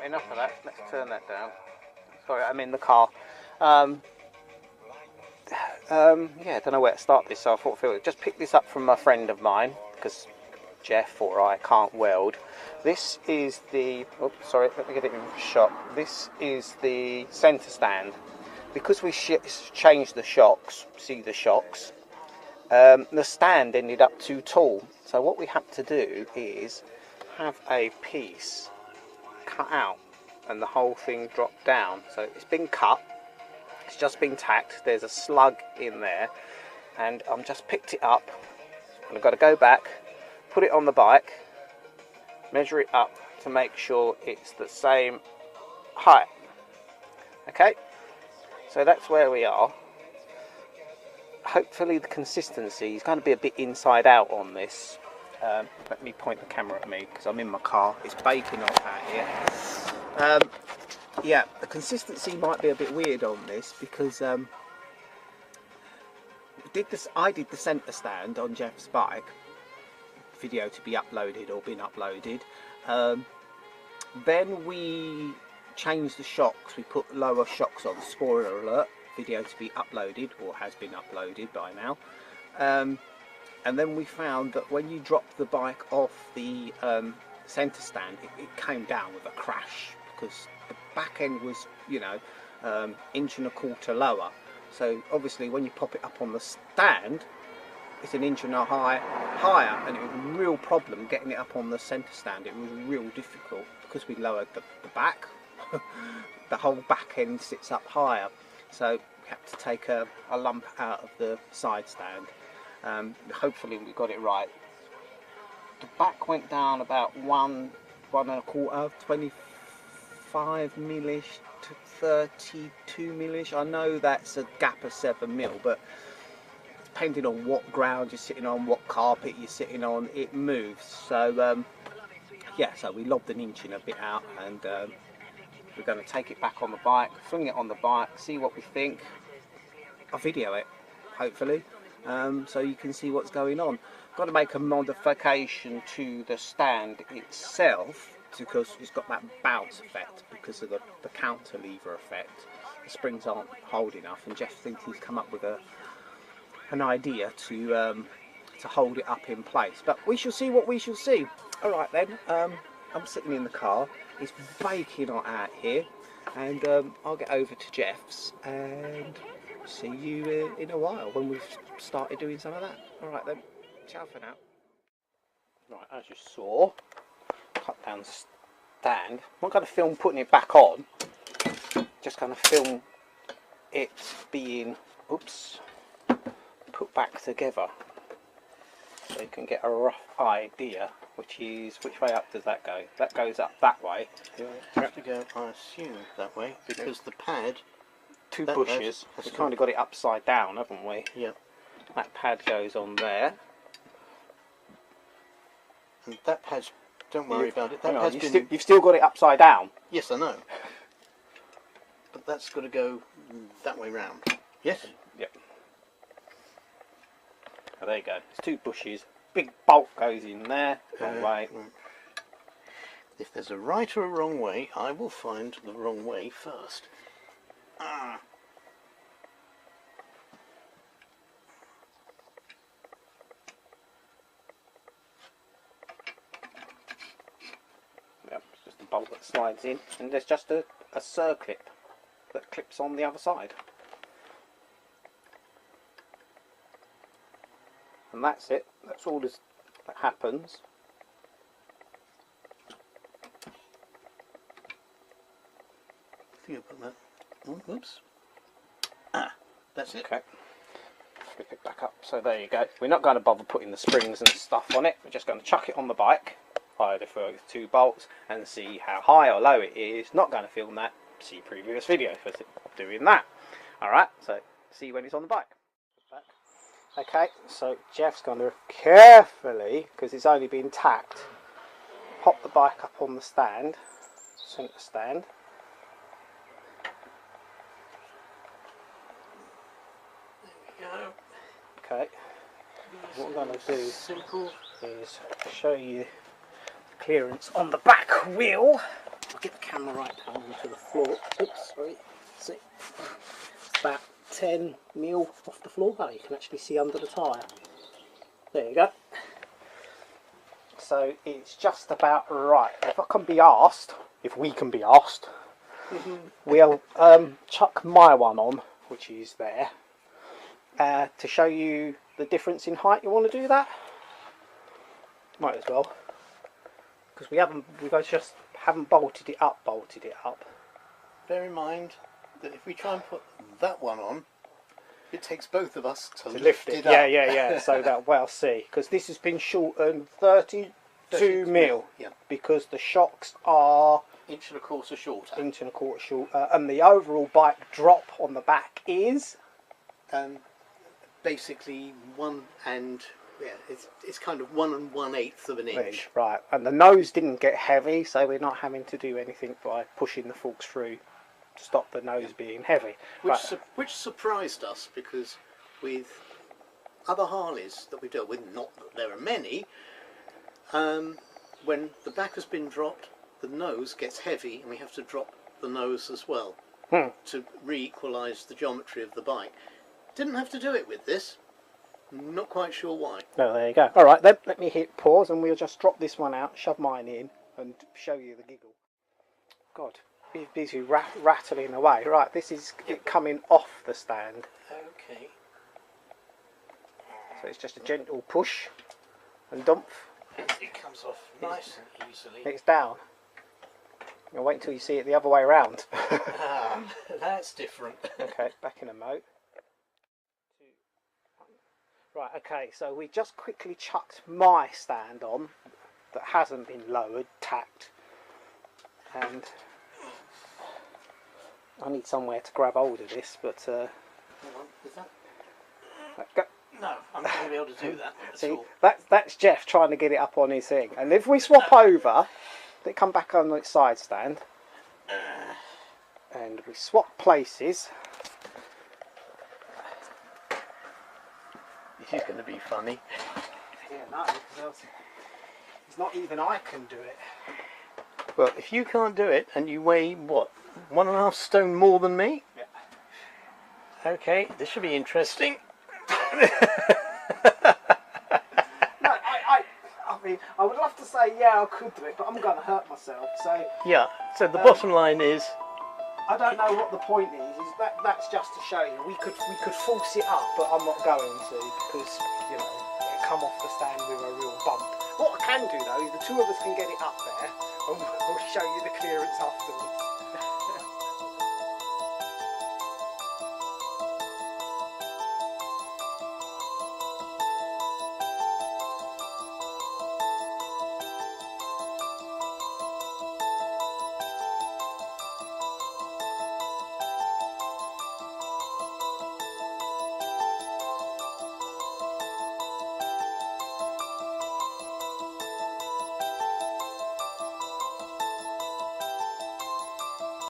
Right, enough of that. Let's turn that down. Sorry, I'm in the car. Yeah, I don't know where to start this, so I thought Phil just pick this up from a friend of mine because Jeff or I can't weld. This is the. Oh, sorry, let me get it in shot. This is the centre stand. Because we changed the shocks, see the shocks, the stand ended up too tall. So what we had to do is have a piece cut out and the whole thing dropped down. So it's been cut, it's just been tacked, there's a slug in there, and I'm just picked it up and I've got to go back, put it on the bike, measure it up to make sure it's the same height. Okay, so that's where we are. Hopefully the consistency is going to be a bit inside out on this. Let me point the camera at me because I'm in my car. It's baking off out here. Yeah, the consistency might be a bit weird on this because I did the centre stand on Jeff's bike, video to be uploaded or been uploaded. Then we changed the shocks, we put lower shocks on, spoiler alert, video to be uploaded or has been uploaded by now. And then we found that when you drop the bike off the centre stand, it came down with a crash because the back end was, you know, 1.25 inches lower. So obviously when you pop it up on the stand, it's 1.5 inches higher, and it was a real problem getting it up on the centre stand. It was real difficult because we lowered the back. The whole back end sits up higher, so we had to take a lump out of the side stand. Hopefully we got it right. The back went down about 1.25, 25 millish to 32 millish. I know that's a gap of 7 mil, but depending on what ground you're sitting on, what carpet you're sitting on, it moves. So yeah, so we lobbed 1 inch and a bit out, and we're going to take it back on the bike, fling it on the bike, see what we think. I'll video it, hopefully, so you can see what's going on. Got to make a modification to the stand itself because it's got that bounce effect because of the counterlever effect. The springs aren't hold enough, and Jeff thinks he's come up with an idea to hold it up in place. But we shall see what we shall see. All right then. I'm sitting in the car, it's baking hot out here, and I'll get over to Jeff's and see you in a while when we've started doing some of that. Alright then, ciao for now. Right, as you saw, cut down the stand. I'm not going to film putting it back on, just going to film it being, oops, put back together. So you can get a rough idea, which way up does that go? That goes up that way. You have to go, I assume, that way, because the pad... Two bushes, we've kind of got it upside down, haven't we? Yep. That pad goes on there. And that pad's... Don't worry about it. That pad's you've still got it upside down? Yes, I know. But that's got to go that way round. Yes? Yep. Oh, there you go. It's 2 bushes. Big bolt goes in there. Wrong way. If there's a right or a wrong way, I will find the wrong way first. Yep, it's just a bolt that slides in, and there's just a circlip that clips on the other side. And that's it. That's all that happens. I think I put that. Oh, oops. That's it. Okay. Flip it back up. So there you go. We're not going to bother putting the springs and stuff on it. We're just going to chuck it on the bike, either for 2 bolts, and see how high or low it is. Not going to film that. See previous video for doing that. Alright, so see you when it's on the bike. Okay, so Jeff's going to carefully, because it's only been tacked, pop the bike up on the stand, centre stand. There we go. Okay, what I'm going to do is show you the clearance on the back wheel. I'll get the camera 10mm off the floor. Oh, you can actually see under the tyre. There you go. So it's just about right. If I can be asked, if we can be asked, we'll chuck my one on, which is there, to show you the difference in height. You want to do that? Might as well, because we just haven't bolted it up. Bear in mind that if we try and put that one on, it takes both of us to lift it up. Yeah. So that, well, see, because this has been shortened 32mm, yeah, because the shocks are inch and a quarter shorter. And the overall bike drop on the back is basically 1 and it's kind of 1 1/8 of an inch. Right, and the nose didn't get heavy, so we're not having to do anything by pushing the forks through to stop the nose being heavy. Which surprised us, because with other Harleys that we've dealt with, not that there are many, when the back has been dropped, the nose gets heavy and we have to drop the nose as well to re-equalise the geometry of the bike. Didn't have to do it with this. Not quite sure why. No, there you go. Alright then, let me hit pause and we'll just drop this one out, shove mine in and show you the giggle. God, busy rattling away. Right, this is it coming off the stand. Okay. So it's just a gentle push and dump. It comes off nice and easily. It's down. You'll wait until you see it the other way around. That's different. Okay, back in a moat. Right, okay, so we just quickly chucked my stand on that hasn't been lowered, tacked, and I need somewhere to grab hold of this, but Hang on, is that? go. No, I'm not going to be able to do that. See, that's Jeff trying to get it up on his thing, and if we swap over, they come back on its side stand, and we swap places. This is going to be funny. Yeah, no, because it's not even I can do it. Well, if you can't do it and you weigh, what, 1.5 stone more than me? Yeah. Okay, this should be interesting. No, I mean, I would love to say, yeah, I could do it, but I'm going to hurt myself, so... Yeah, so the bottom line is... I don't know what the point is that's just to show you. We could force it up, but I'm not going to, because, you know, it'll come off the stand with a real bump. What I can do, though, is the two of us can get it up there, and we'll show you the clearance afterwards.